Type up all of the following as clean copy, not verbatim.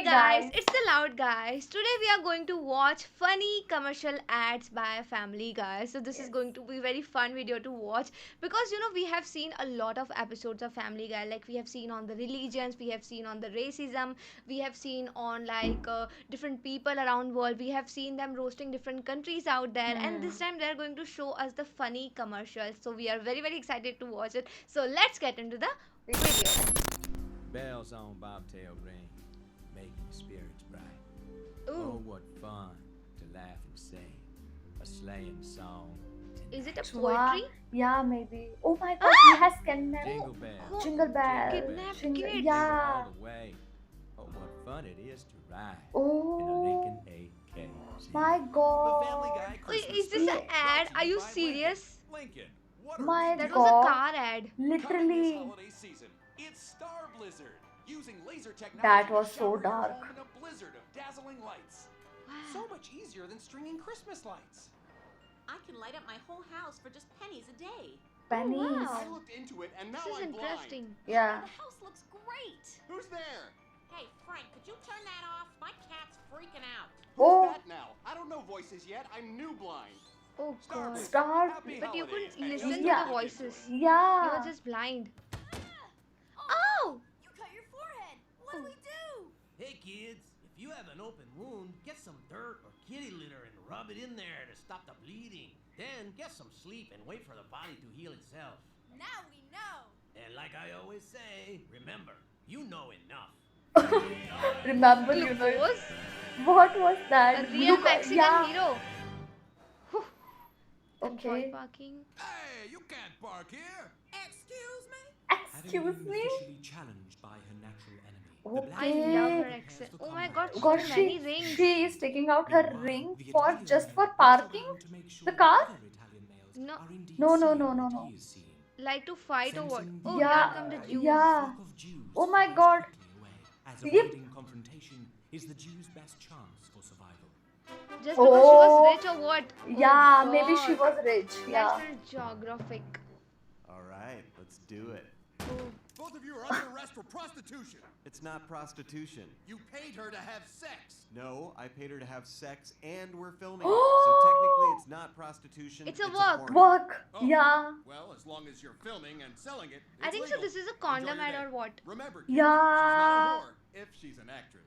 guys, guys. it's the Loud Guys. Today we are going to watch funny commercial ads by Family Guys. So this is Yes. going to be very fun video to watch because we have seen a lot of episodes of Family Guy. Like we have seen on the religions, we have seen on the racism, we have seen on different people around world. We have seen them roasting different countries out there, and this Hmm. time they are going to show us the funny commercials. So we are very excited to watch it. So let's get into the video. Bells on bobtail ring, making spirits bright. Oh, Ooh, what fun to laugh and sing a sleighing song is it a tonight. Chua. poetry? Yeah, maybe. Oh my god, he has kidnapped. Jingle Oh, bells, Jingle bells. kidnapped Jingle, kids. yeah. all the way. Oh, what fun it is to ride in a Oh Lincoln AKZ. my The Family god. Guy Wait, Christmas is this an special, ad? brought to Are you by serious? Lincoln, what are My we That doing? was a god. car ad. Coming this Literally. holiday season, it's Star Blizzard, using laser technology That to was so shower your dark. home in a blizzard of dazzling lights. So Wow. much easier than stringing Christmas lights. I can light up my whole house for just pennies a day. Pennies. wow. I looked into it and now This is I'm interesting. Yeah. The house looks great. blind. Who's there? Hey, Frank, could you turn that off? My cat's freaking out. Who's Oh. that now? I don't know voices yet. I'm new blind. Oh Star god. Blizzard, Star- happy But you holidays, couldn't and listen just to Yeah. the look into voices. it. You Yeah. were just blind. Oh! Oh! You cut your forehead. What do we do? Hey kids, if you have an open wound, get some dirt or kitty litter and rub it in there to stop the bleeding. Then get some sleep and wait for the body to heal itself. Now we know. And like I always say, remember, you know enough. Remember, you know. Glucose? What was A that? real Gluco- Mexican yeah. hero. Whew. Control Okay. parking. Hey, you can't park here. Excuse me? Excuse me. Officially challenged by her natural enemy. Okay. I love her accent. Oh my god, she God, has many she rings. she is taking out her Meanwhile, ring the for Italian just male for looks parking around to make sure the that car. other Italian males No. are indeed No, no, seeing no, what no, he no. is seeing. Like to fight or what? Sensing Oh, the here Yeah, come the danger, Jews. yeah. flock of Jews Oh my flies God. quickly away, as Yep. avoiding confrontation is the Jews' best chance for survival. Just because she was Oh. rich or what? Oh Yeah, maybe she god. was rich. Yeah. National Geographic. All right, let's do it. Oh. Both of you are under arrest for prostitution. It's not prostitution. You paid her to have sex. No, I paid her to have sex and we're filming it. So technically it's not prostitution. It's a work. porno. Work. Oh. Yeah. Well, as long as you're filming and selling it, I it's think so. legal. This is a Enjoy condom your ad day. or what? Remember, kids, Yeah. she's not a whore if she's an actress.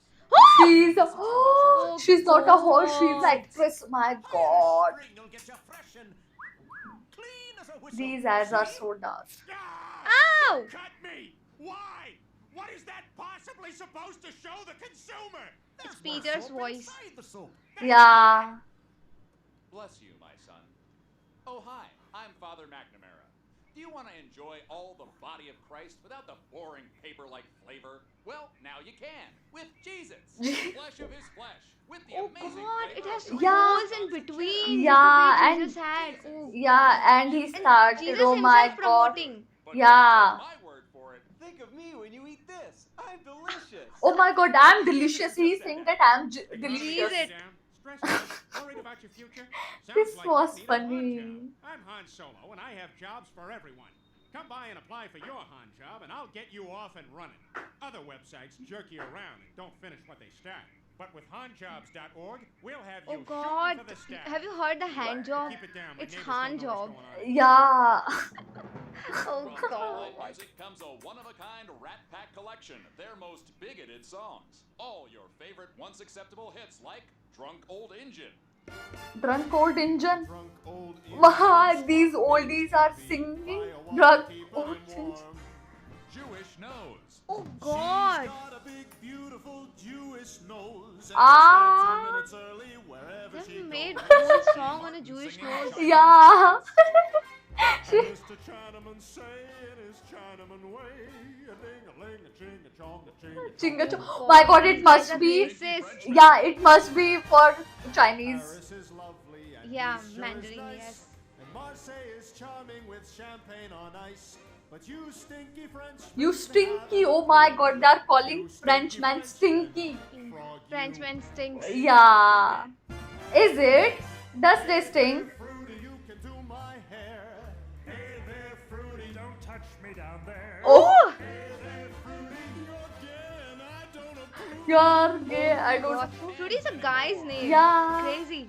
She's a, Oh she's not a whore, she's God. an actress. My God. Spring will get you fresh and clean as a whistle. These ads are so dark. Ow! Cut me! Why? What is that possibly supposed to show the consumer? It's Peter's voice. Yeah. Bless you, my son. Oh, hi. I'm Father McNamara. Do you want to enjoy all the body of Christ without the boring paper-like flavor? Well, now you can with Jesus, the flesh of his flesh, with the Oh amazing god, it flavor has of Yeah. holes in between. Yeah, Just the way and- Jesus had. Oh. Yeah, and he And started. Jesus Oh my himself God. promoting. But Yeah. don't take my word for it. Think of me when you eat this. I'm delicious. Oh my God, I'm delicious. He's saying that I'm delicious. Jeez, it. Stressed out? Worried about your future? Sounds This like was you need a Han funny. job. I'm Han Solo, and I have jobs for everyone. Come by and apply for your Han job, and I'll get you off and running. Other websites jerk you around and don't finish what they start. But with hanjobs.org, we'll have Oh you god. shooting for the stars. Have you heard the hand job? Keep it down. My It's neighbors Han don't know job. what's going on. Yeah. Oh From Starlight god. Music comes a one-of-a-kind Rat Pack collection of their most bigoted songs. All your favorite once acceptable hits like Drunk Old Engine, Drunk old engine. Drunk old Wow, these oldies are singing. Drunk old engine. Jewish Nose, Oh god. got a big, beautiful Jewish nose. Ah. They have made a whole song on a Jewish nose. Yeah. She- Mr. Chinaman saying his Chinaman way. A ding a ling a ching a chong a ching a Chinga chong. My God, it must be. Racist. Yeah, it must be for Chinese. Paris is lovely and Yeah, Nice sure is Mandarin, nice. yes. And Marseille is charming with champagne on ice. But you stinky French. You stinky. Oh my God, they're calling Frenchman stinky. Frenchman stinks. Yeah. Is it? Does they stink? Fruity, you can do my hair. Hey there, Fruity, don't touch me down there. Oh. Hey there, Fruity, again, I don't approve. You're gay. I don't God. know. Fruity is a guy's name. Yeah. Crazy.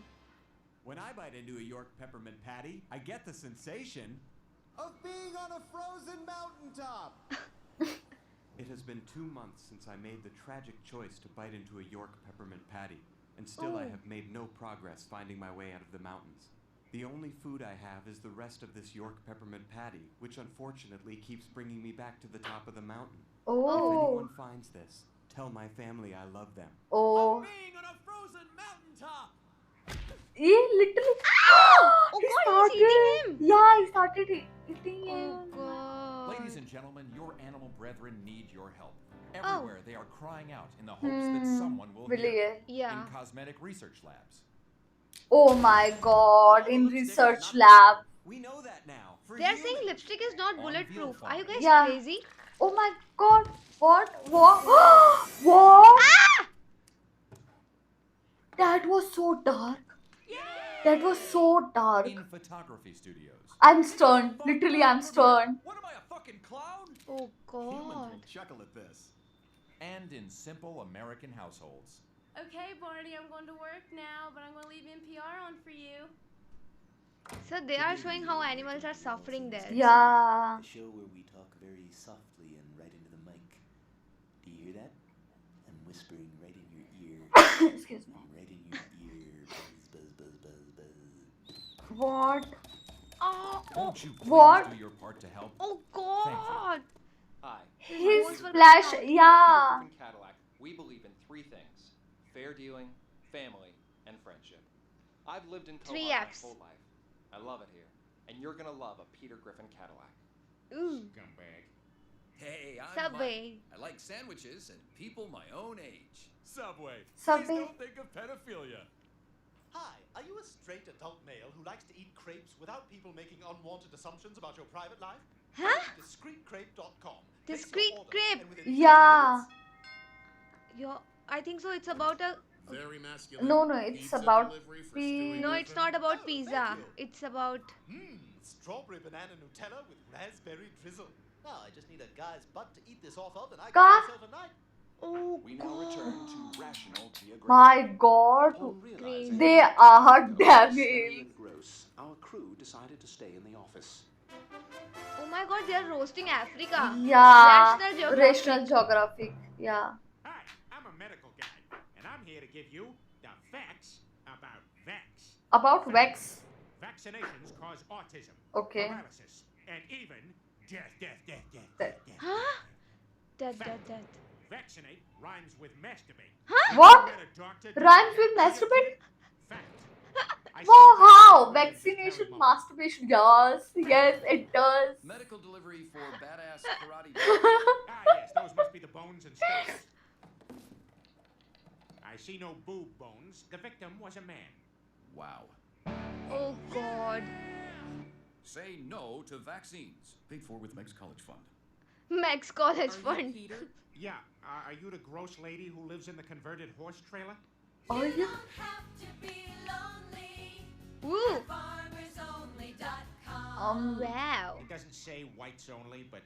When I bite into a York peppermint patty, I get the sensation of being on a frozen mountaintop. It has been 2 months since I made the tragic choice to bite into a York peppermint patty, and still I Oh. have made no progress finding my way out of the mountains. The only food I have is the rest of this York peppermint patty, which unfortunately keeps bringing me back to the top of the mountain. If Oh. anyone finds this, tell my family I love them. Oh. Being on a frozen mountaintop. Yeah, literally. Oh He God, he's eating him. Yeah, he started eating Oh him. God. Ladies and gentlemen, your animal brethren need your help. Oh. Everywhere they are crying out in the hopes that someone will Really? hear. Yeah. In cosmetic research labs. Oh my God! In research lab. We know that now. For They are humans. saying lipstick is not On bulletproof. veal Are you guys Yeah. crazy? Oh my God! What? What? What? Ah! That was so dark. That was so dark. In photography studios. I'm stunned. Literally, I'm stunned. What am I, a fucking clown? Oh Humans God. will chuckle at this. And in simple American households. Okay, Barney, I'm going to work now, but I'm going to leave NPR on for you. So they are showing how animals are suffering there. Yeah. The show where we talk very softly and right into the mic. Do you hear that? I'm whispering right in your ear. Excuse me. Right in your ear. Buzz, buzz, buzz, buzz, buzz. What? Oh, Won't you please What? do your part to help? oh God. Hi. His Nose were flash. cut out. Yeah. Griffin Cadillac, we believe in 3 things: fair dealing, family, and friendship. I've lived in Three Co-op my Fs. whole life. I love it here, and you're gonna love a Peter Griffin Cadillac. Ooh. Scumbag. Hey, I'm Subway. Mike. I like sandwiches and people my own age. Subway. Subway. Please don't think of pedophilia. Hi, are you a straight adult male who likes to eat crepes without people making unwanted assumptions about your private life? Huh? Discreetcrepe.com. Discreet crepe. Yeah. Yo, I think so. It's about a. Very masculine. No, no, it's Pizza about delivery for pi- Stewie No, it's Griffin. not about Oh, pizza. thank you. It's about. Strawberry banana Nutella with raspberry drizzle. Now I just need a guy's butt to eat this off of, and I Ka- got myself a night. Oh We now return to Rational Geographic. My God. Upon realizing Crazy. They that are the was very devils. gross, our crew decided to stay in the office. Oh my God, they are roasting Africa. Yeah. National Geographic. National Geographic. Yeah. Hi, I'm a medical guy, and I'm here to give you the facts about Vax. About Vex. Vaccinations cause autism, Okay. paralysis, and even death. Death. Huh? Dead. Vaccinate rhymes with masturbate. What? Met a doctor Rhymes with to your masturbate? kid? Fact. I Wow, still how? think it's Vaccination, terrible. masturbation. Yes. Yes, it does. Medical delivery for badass karate. Ah, yes, those must be the bones and scales. I see no boob bones. The victim was a man. Wow. Oh God. Say no to vaccines. Paid for with Meg's College Fund. Max College Fund. Yeah, are you the gross lady who lives in the converted horse trailer? Oh, yeah. Woo. Wow. It doesn't say whites only, but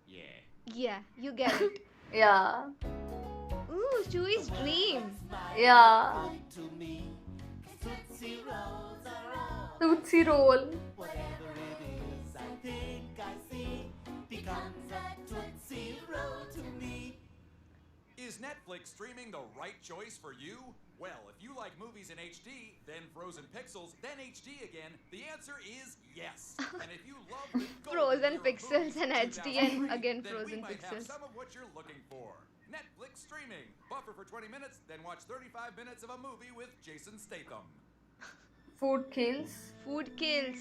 yeah. Yeah, you get it. Yeah. Ooh, Chewie's dream. Yeah. Tootsie Roll. Is Netflix streaming the right choice for you? Well, if you like movies in HD, then Frozen Pixels, then HD again, the answer is yes. And if you love the golden Frozen era of Pixels movies, and HD and 2003, again then Frozen we might have Pixels. some of what you're looking for. Netflix streaming. Buffer for 20 minutes, then watch 35 minutes of a movie with Jason Statham. Food kills. Food kills.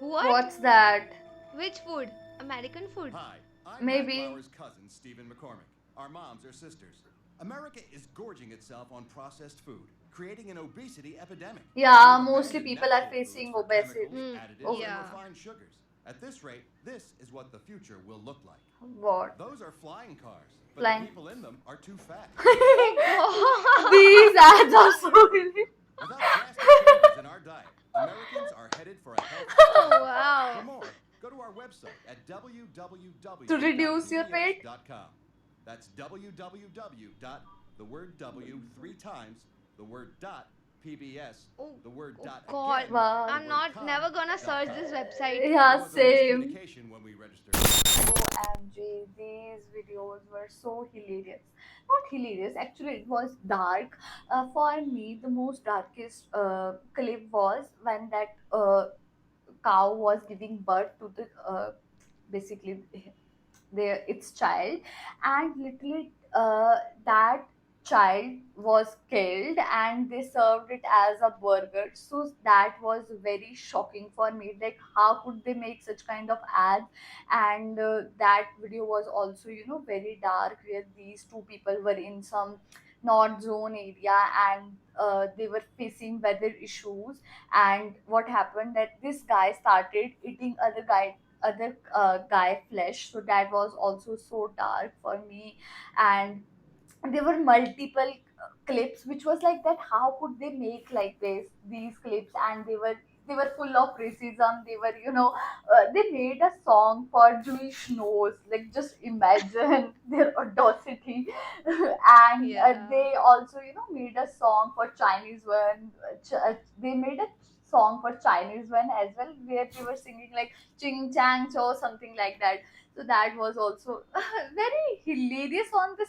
What? What's that? Which food? American food. Hi, I'm Maybe. Matt Lauer's cousin, Stephen McCormick. Our moms are sisters. America is gorging itself on processed food, creating an obesity epidemic. Yeah, We've mostly abandoned people are natural foods facing for obesity. chemicals, additives, Oh. and Yeah. refined sugars. At this rate, this is what the future will look like. What? Those are flying cars, but Flying. the people in them are too fat. These ads are so silly. Without drastic changes in our diet, Americans are headed for a health Oh, For wow. more, go to our website at www. To reduce your weight? That's www. the word W 3 times, the word dot, PBS, Oh, the word dot God, again, Wow. the I'm word not com, never gonna dot search com. this website. There Yeah, was a same. miscommunication when we registered. OMG, these videos were so hilarious. Not hilarious, actually, it was dark. For me, the most darkest clip was when that cow was giving birth to the basically its child, and literally that child was killed and they served it as a burger. So that was very shocking for me, like how could they make such kind of ads. And that video was also, very dark, where these two people were in some north zone area, and they were facing weather issues. And what happened, that this guy started eating other guy flesh, so that was also so dark for me. And there were multiple clips which was like that, how could they make like these clips, and they were full of racism. They were, they made a song for Jewish nose, like just imagine their audacity. And Yeah. they also, made a song for Chinese one. They made a song for Chinese one as well, where they were singing like ching chang cho, something like that. So that was also very hilarious on the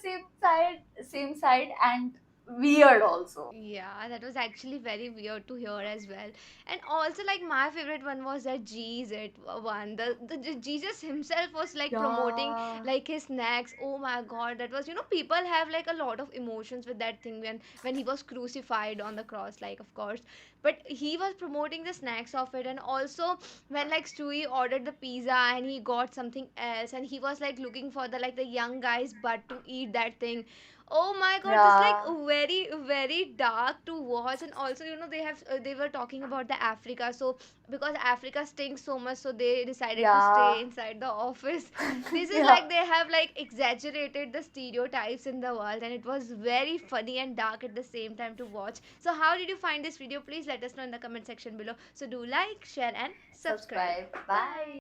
same side, and weird also. Yeah, that was actually very weird to hear as well. And also, like, my favorite one was that G's it one. The Jesus himself was like promoting Yeah. like his snacks. Oh my God, that was, people have like a lot of emotions with that thing when he was crucified on the cross, like, of course. But he was promoting the snacks of it. And also when like Stewie ordered the pizza and he got something else, and he was like looking for the young guy's butt to eat that thing. Oh my God, this like Yeah. very very dark to watch. And also, they were talking about the Africa. So because Africa stinks so much, so they decided to Yeah. stay inside the office. This is Yeah. like they have like exaggerated the stereotypes in the world, and it was very funny and dark at the same time to watch. So how did you find this video? Please let us know in the comment section below. So do like, share, and subscribe. Subscribe. Bye. Bye.